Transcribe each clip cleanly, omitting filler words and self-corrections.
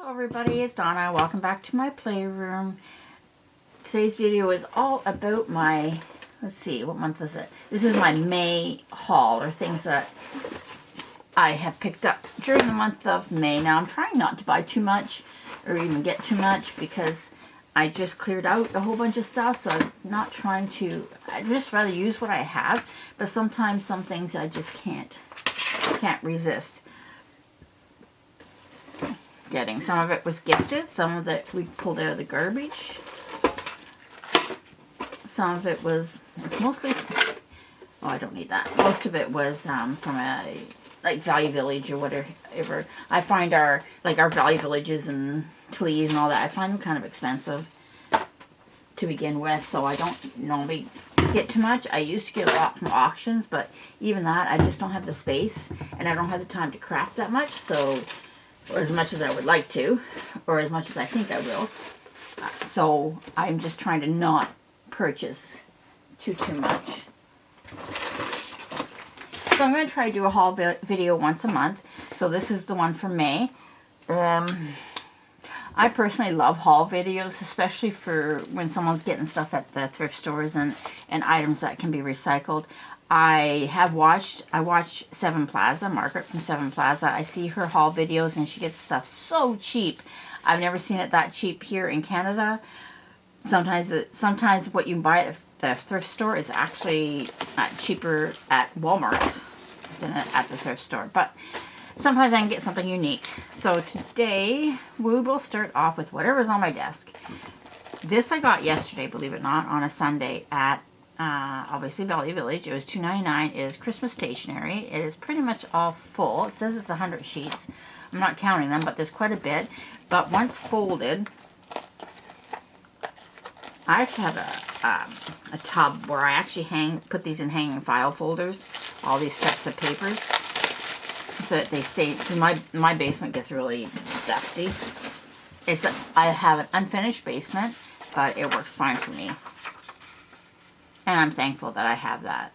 Hello everybody, it's Donna. Welcome back to my playroom. Today's video is all about my, let's see, what month is it? This is my May haul, or things that I have picked up during the month of May. Now I'm trying not to buy too much or even get too much because I just cleared out a whole bunch of stuff, so I'm not trying to, I'd just rather use what I have, but sometimes some things I just can't resist getting. Some of it was gifted, some of it we pulled out of the garbage. Some of it was, it's mostly, oh, I don't need that. Most of it was from a, like, Value Village or whatever. I find our Value Villages and Tlees and all that, I find them kind of expensive to begin with, so I don't normally get too much. I used to get a lot from auctions, but even that, I just don't have the space, and I don't have the time to craft that much, so, or as much as I would like to, or as much as I think I will. So I'm just trying to not purchase too much. So I'm going to try to do a haul video once a month. So this is the one for May. I personally love haul videos, especially for when someone's getting stuff at the thrift stores and items that can be recycled. I watch Seven Plaza, Margaret from Seven Plaza. I see her haul videos and she gets stuff so cheap. I've never seen it that cheap here in Canada. Sometimes what you buy at the thrift store is actually cheaper at Walmart than at the thrift store. But sometimes I can get something unique. So today we will start off with whatever's on my desk. This I got yesterday, believe it or not, on a Sunday at obviously Value Village. It was $2.99. It is Christmas stationery. It is pretty much all full. It says it's 100 sheets. I'm not counting them, but there's quite a bit. But once folded, I actually have a tub where I actually put these in hanging file folders, all these sets of papers, so that they stay. My basement gets really dusty. I have an unfinished basement, but it works fine for me. And I'm thankful that I have that.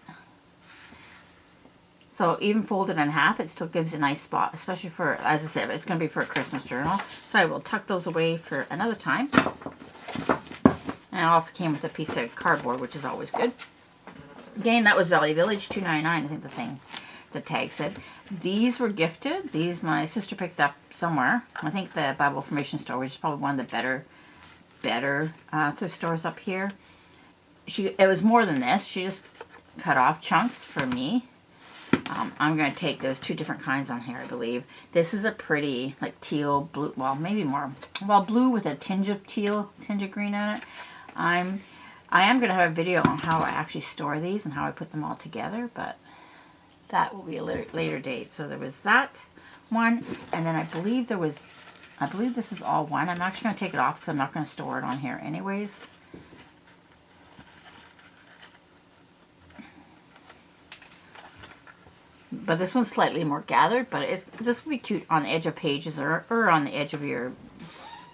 So even folded in half, it still gives a nice spot, especially for, as I said, it's going to be for a Christmas journal. So I will tuck those away for another time. And it also came with a piece of cardboard, which is always good. Again, that was Value Village, $2.99, I think the tag said. These were gifted. These my sister picked up somewhere. I think the Bible Formation store, which is probably one of the better thrift stores up here. It was more than this. She just cut off chunks for me. I'm going to take those two different kinds on here, I believe. This is a pretty, like, teal, blue, well, maybe more, well, blue with a tinge of teal, tinge of green on it. I am going to have a video on how I actually store these and how I put them all together, but that will be a later date. So there was that one, and then I believe this is all one. I'm actually going to take it off because I'm not going to store it on here anyways. But this one's slightly more gathered, but this would be cute on the edge of pages or on the edge of your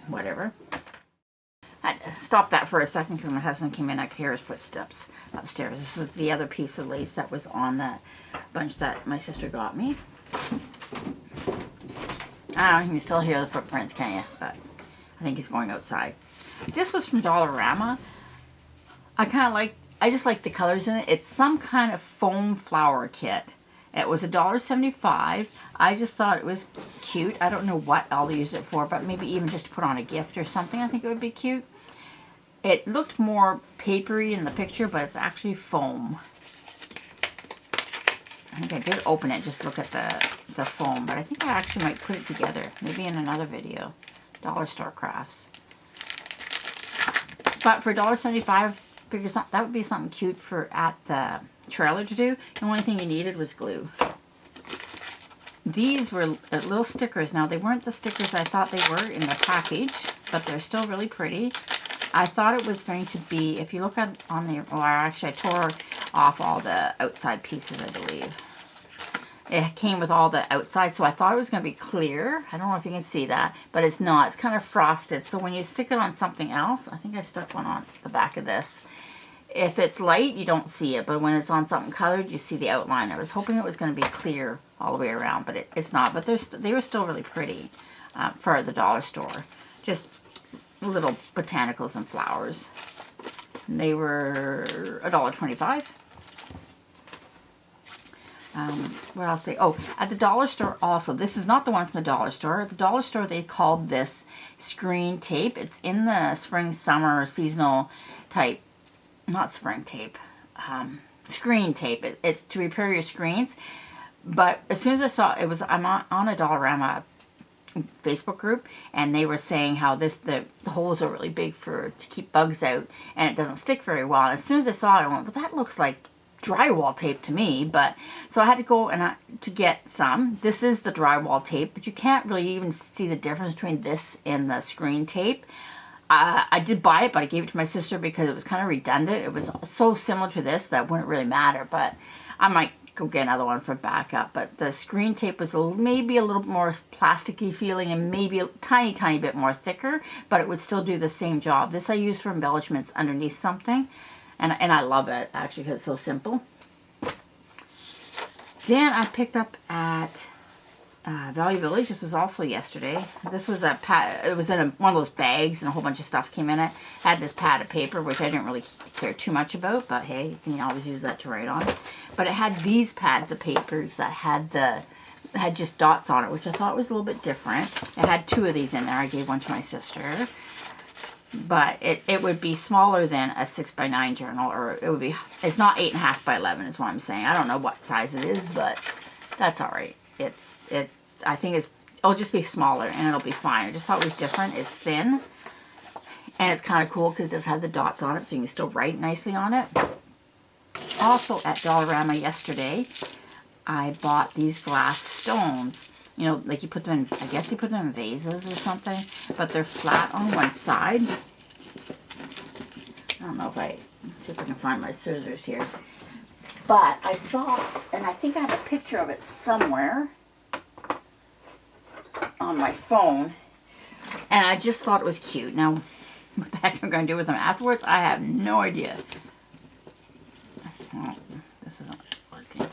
whatever. I stopped that for a second because my husband came in. I could hear his footsteps upstairs. This was the other piece of lace that was on that bunch that my sister got me. I don't know, you can still hear the footprints, can't you? But I think he's going outside. This was from Dollarama. I just like the colors in it. It's some kind of foam flower kit. It was $1.75. I just thought it was cute. I don't know what I'll use it for, but maybe even just to put on a gift or something. I think it would be cute. It looked more papery in the picture, but it's actually foam. I think I did open it, just look at the foam, but I think I actually might put it together, maybe in another video. Dollar Store Crafts. But for $1.75, figure that would be something cute for at the trailer to do. The only thing you needed was glue. These were little stickers. Now, they weren't the stickers I thought they were in the package, but they're still really pretty. I thought it was going to be, if you look on the, well, actually I tore off all the outside pieces, I believe. It came with all the outside, so I thought it was going to be clear. I don't know if you can see that, but it's not. It's kind of frosted, so when you stick it on something else, I think I stuck one on the back of this. If it's light, you don't see it, but when it's on something colored, you see the outline. I was hoping it was going to be clear all the way around, but it's not. But they were still really pretty. for the dollar store. Just little botanicals and flowers. And they were $1.25. Where else did at the dollar store also. This is not the one from the dollar store. At the dollar store they called this screen tape. It's in the spring, summer, seasonal type, not spring tape, screen tape. It's to repair your screens. But as soon as I saw it, I'm on a Dollarama Facebook group, and they were saying how the holes are really big to keep bugs out, and it doesn't stick very well. And as soon as I saw it, I went, well, that looks like drywall tape to me. But so I had to go to get some. This is the drywall tape, but you can't really even see the difference between this and the screen tape. I did buy it, but I gave it to my sister because it was kind of redundant. It was so similar to this that it wouldn't really matter, but I might go get another one for backup. But the screen tape was maybe a little more plasticky feeling and maybe a tiny bit more thicker, but it would still do the same job. This I use for embellishments underneath something, and I love it actually because it's so simple. Then I picked up at Value Village. This was also yesterday. This was it was in one of those bags, and a whole bunch of stuff came in it. Had this pad of paper, which I didn't really care too much about, but hey, you can always use that to write on. But it had these pads of papers that had just dots on it, which I thought was a little bit different. It had 2 of these in there. I gave one to my sister. But it would be smaller than a 6x9 journal, or it would be, it's not 8.5 by 11 is what I'm saying. I don't know what size it is, but that's all right. I think it'll just be smaller and it'll be fine. I just thought it was different. It's thin and it's kind of cool because it does have the dots on it, so you can still write nicely on it. Also at Dollarama yesterday, I bought these glass stones. You know, like you put them in, I guess you put them in vases or something, but they're flat on one side. I don't know let's see if I can find my scissors here. But I saw, and I think I have a picture of it somewhere on my phone, and I just thought it was cute. Now, what the heck I'm going to do with them afterwards, I have no idea. Oh, this isn't working.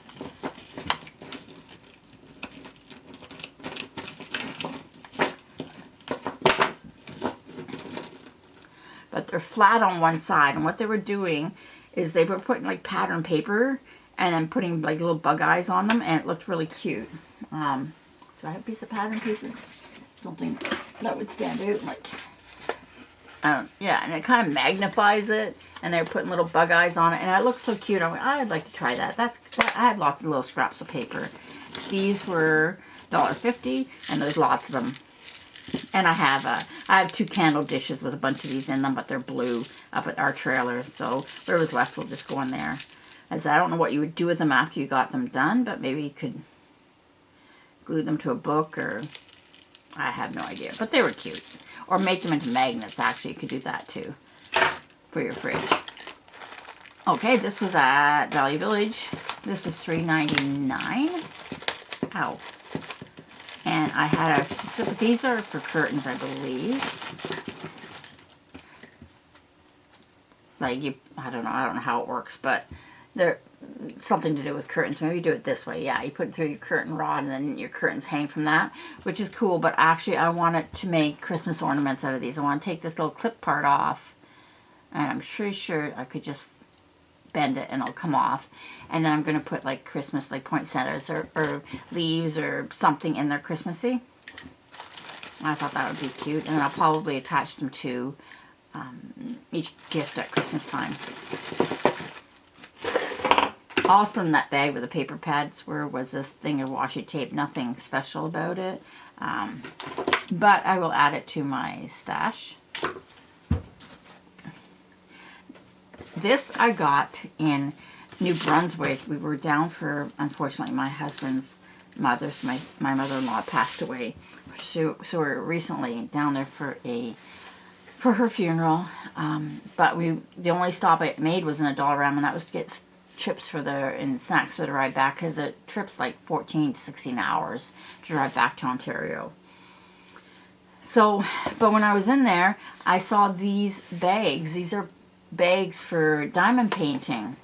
But they're flat on one side, and what they were doing is they were putting like pattern paper and then putting like little bug eyes on them, and it looked really cute. Do I have a piece of pattern paper? Something that would stand out, like, yeah, and it kind of magnifies it, and they're putting little bug eyes on it, and it looks so cute. I'd like to try that. I have lots of little scraps of paper. These were $1.50, and there's lots of them. And I have 2 candle dishes with a bunch of these in them, but they're blue up at our trailer, so whatever's left will just go in there. As I don't know what you would do with them after you got them done, but maybe you could glue them to a book, or I have no idea, but they were cute. Or make them into magnets. Actually, you could do that too for your fridge. Okay, this was at Value Village. This was $3.99. Ow. And I had a specific, these are for curtains, I believe. Like I don't know how it works, but they're something to do with curtains. Maybe you do it this way. Yeah, you put it through your curtain rod, and then your curtains hang from that, which is cool. But actually, I wanted to make Christmas ornaments out of these. I want to take this little clip part off, and I'm pretty sure I could just bend it and it'll come off. And then I'm going to put like Christmas, like poinsettias or leaves or something in there Christmassy. I thought that would be cute. And then I'll probably attach them to each gift at Christmas time. Also in that bag where the paper pads were was this thing of washi tape. Nothing special about it. But I will add it to my stash. This I got in New Brunswick. We were down for, unfortunately, my husband's mother. So my mother-in-law passed away. So we're recently down there for her funeral. But the only stop I made was in a Dollarama, and that was to get chips and snacks for the ride back, because the trip's like 14 to 16 hours to drive back to Ontario. So, but when I was in there, I saw these bags. These are bags for diamond painting.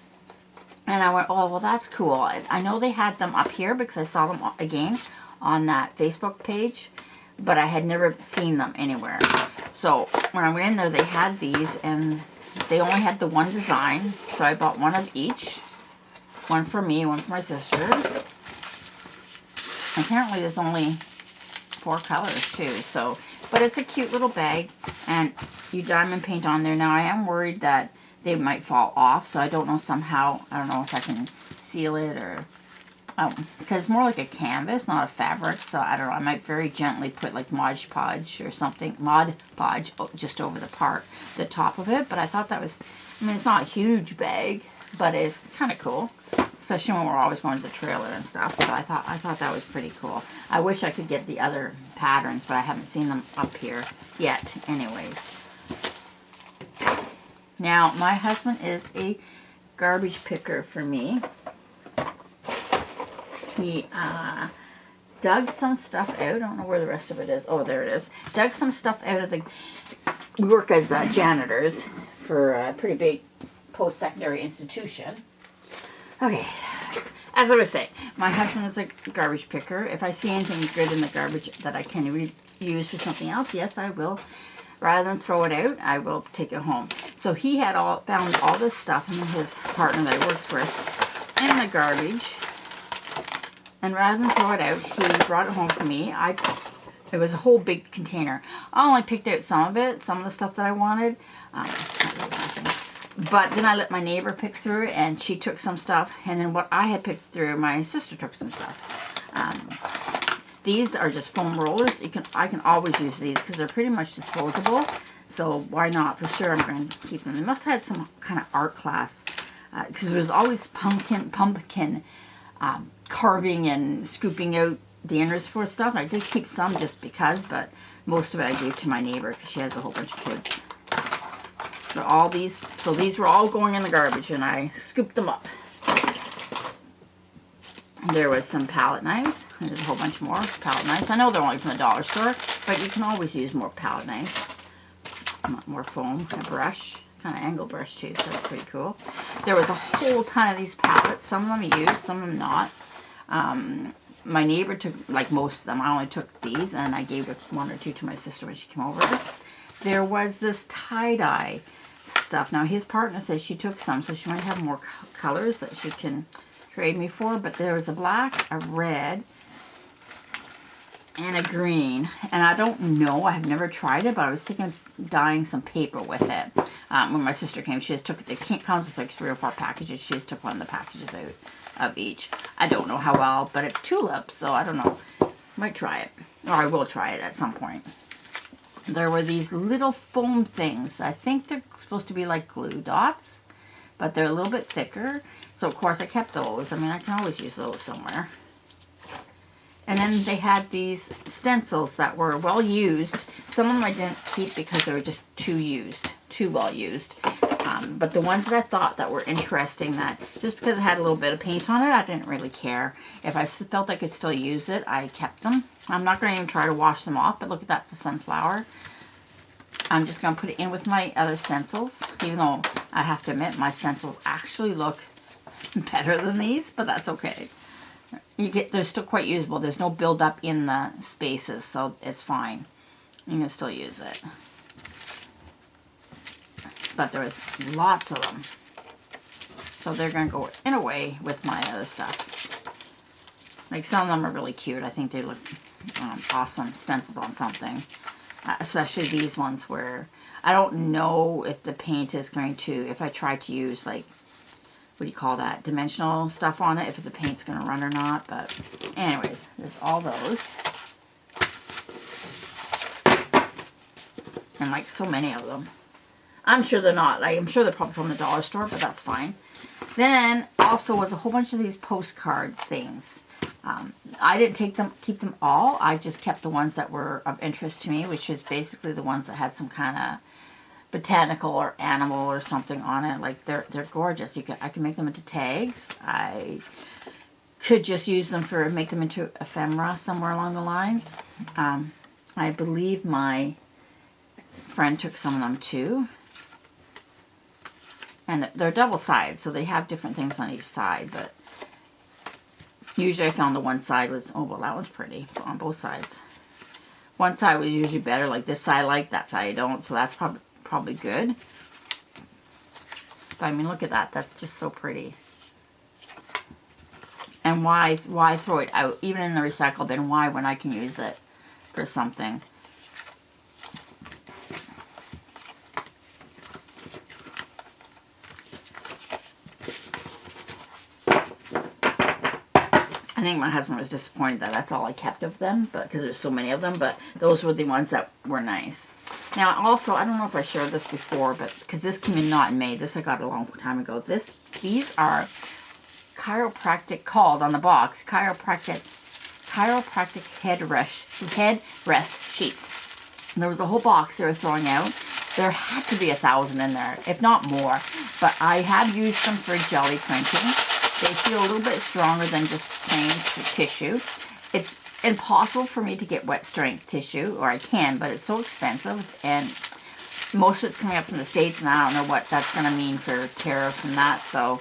And I went, oh, well, that's cool. I know they had them up here because I saw them again on that Facebook page. but I had never seen them anywhere. So when I went in there, they had these, and they only had the one design, so I bought one of each. One for me, one for my sister. Apparently there's only 4 colors too, so, but it's a cute little bag, and you diamond paint on there. Now I am worried that they might fall off, so I don't know somehow, I don't know if I can seal it or, because it's more like a canvas, not a fabric, so I don't know, I might very gently put like Mod Podge or something, Mod Podge just over the top of it, but I thought that was, I mean, it's not a huge bag, but it's kind of cool, especially when we're always going to the trailer and stuff, so I thought that was pretty cool. I wish I could get the other patterns, but I haven't seen them up here yet anyways. Now, my husband is a garbage picker for me. He dug some stuff out. I don't know where the rest of it is. Oh, there it is. Dug some stuff out of the... We work as janitors for a pretty big post-secondary institution. Okay. As I was saying, my husband is a garbage picker. If I see anything good in the garbage that I can reuse for something else, yes, I will. Rather than throw it out, I will take it home. So he had found all this stuff, and his partner that he works with, in the garbage. And rather than throw it out, he brought it home for me. It was a whole big container. I only picked out some of it, some of the stuff that I wanted. But then I let my neighbor pick through it, and she took some stuff. And then what I had picked through, my sister took some stuff. These are just foam rollers. I can always use these because they're pretty much disposable. So why not? For sure, I'm going to keep them. They must have had some kind of art class because there was always pumpkin carving and scooping out the innards for stuff. I did keep some just because, but most of it I gave to my neighbor because she has a whole bunch of kids. But all these, so these were all going in the garbage, and I scooped them up. There was some palette knives. There's a whole bunch more palette knives. I know they're only from the dollar store, but you can always use more palette knives. More foam, a brush, kind of angle brush too, so that's pretty cool. There was a whole ton of these palettes. Some of them I used, some of them not. My neighbor took, like most of them, I only took these, and I gave 1 or 2 to my sister when she came over. There was this tie-dye stuff. Now his partner says she took some, so she might have more colors that she can trade me for, but there was a black, a red, and a green, and I don't know, I have never tried it, but I was thinking of dyeing some paper with it. When my sister came, she just took it. It comes with like 3 or 4 packages. She just took one of the packages out of each. I don't know how well, but it's tulips, so I don't know. Might try it, or I will try it at some point. There were these little foam things. I think they're supposed to be like glue dots, but they're a little bit thicker. So of course I kept those. I mean, I can always use those somewhere. And then they had these stencils that were well used. Some of them I didn't keep because they were just too well used. But the ones that I thought that were interesting, that just because it had a little bit of paint on it, I didn't really care. If I felt I could still use it, I kept them. I'm not going to even try to wash them off, but look at that, it's a sunflower. I'm just going to put it in with my other stencils, even though I have to admit my stencils actually look better than these, but that's okay. They're still quite usable. There's no buildup in the spaces, so it's fine. You can still use it. But there was lots of them. So they're going to go in a way with my other stuff. Like, some of them are really cute. I think they look awesome stencils on something. Especially these ones where I don't know if the paint is going to, if I try to use like, what do you call that, dimensional stuff on it, if the paint's going to run or not. But anyways, there's all those. And like so many of them. I'm sure they're not. I'm sure they're probably from the dollar store, but that's fine. Then also was a whole bunch of these postcard things. I didn't keep them all. I just kept the ones that were of interest to me, which is basically the ones that had some kind of botanical or animal or something on it. Like, they're gorgeous. I can make them into tags. I could just use them make them into ephemera somewhere along the lines. I believe my friend took some of them too. And they're double sided, so they have different things on each side, but usually I found the one side was, oh, well, that was pretty on both sides. one side was usually better. Like this side I like, that side I don't. So that's probably good. But I mean, look at that. That's just so pretty. And why throw it out, even in the recycle bin? Why, when I can use it for something? I think my husband was disappointed that that's all I kept of them, but because there's so many of them, but those were the ones that were nice. Now, also, I don't know if I shared this before, but because this came in not in May, this I got a long time ago. These are chiropractic, called on the box, chiropractic headrest sheets. And there was a whole box they were throwing out. There had to be 1,000 in there, if not more. But I have used them for jelly printing. They feel a little bit stronger than just plain tissue. It's impossible for me to get wet strength tissue, or I can, but it's so expensive, and most of it's coming up from the States, and I don't know what that's going to mean for tariffs and that, so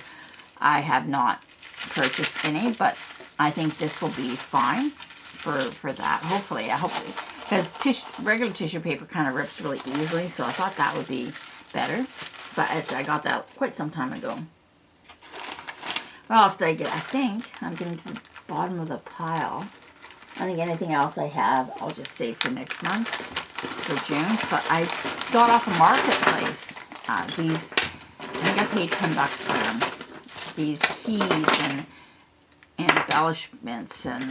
I have not purchased any, but I think this will be fine for that, hopefully, because regular tissue paper kind of rips really easily, so I thought that would be better, but as I said, I got that quite some time ago. What else did I get? I think I'm getting to the bottom of the pile. I think anything else I have, I'll just save for next month, for June. But I got off a marketplace. I think I paid $10 for them. These keys and embellishments and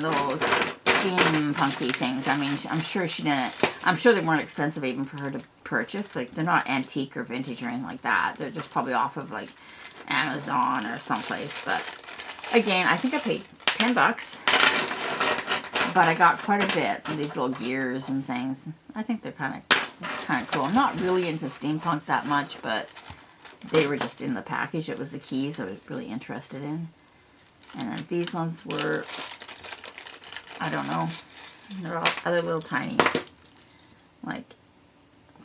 those steampunky things. I mean, I'm sure she didn't. I'm sure they weren't expensive even for her to purchase. Like, they're not antique or vintage or anything like that. They're just probably off of like Amazon or someplace. But again, I think I paid $10, but I got quite a bit of these little gears and things. I think they're kind of cool. I'm not really into steampunk that much, but they were just in the package. It was the keys I was really interested in. And then these ones were, I don't know, they're all other little tiny, like,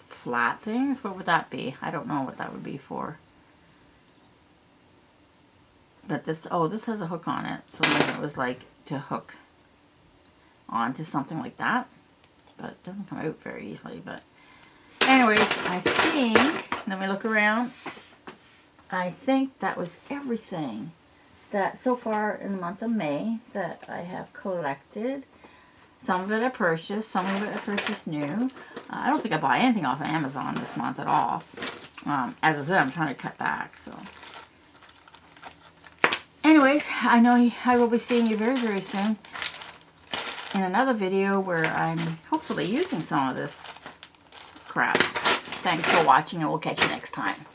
flat things. What would that be? I don't know what that would be for. But this, oh, this has a hook on it. So maybe it was like to hook onto something like that. But it doesn't come out very easily. But anyways, I think, let me look around. I think that was everything that so far in the month of May that I have collected. Some of it I purchased, some of it I purchased new. I don't think I bought anything off of Amazon this month at all. As I said, I'm trying to cut back, so. Anyways, I know I will be seeing you very, very soon in another video where I'm hopefully using some of this crap. Thanks for watching, and we'll catch you next time.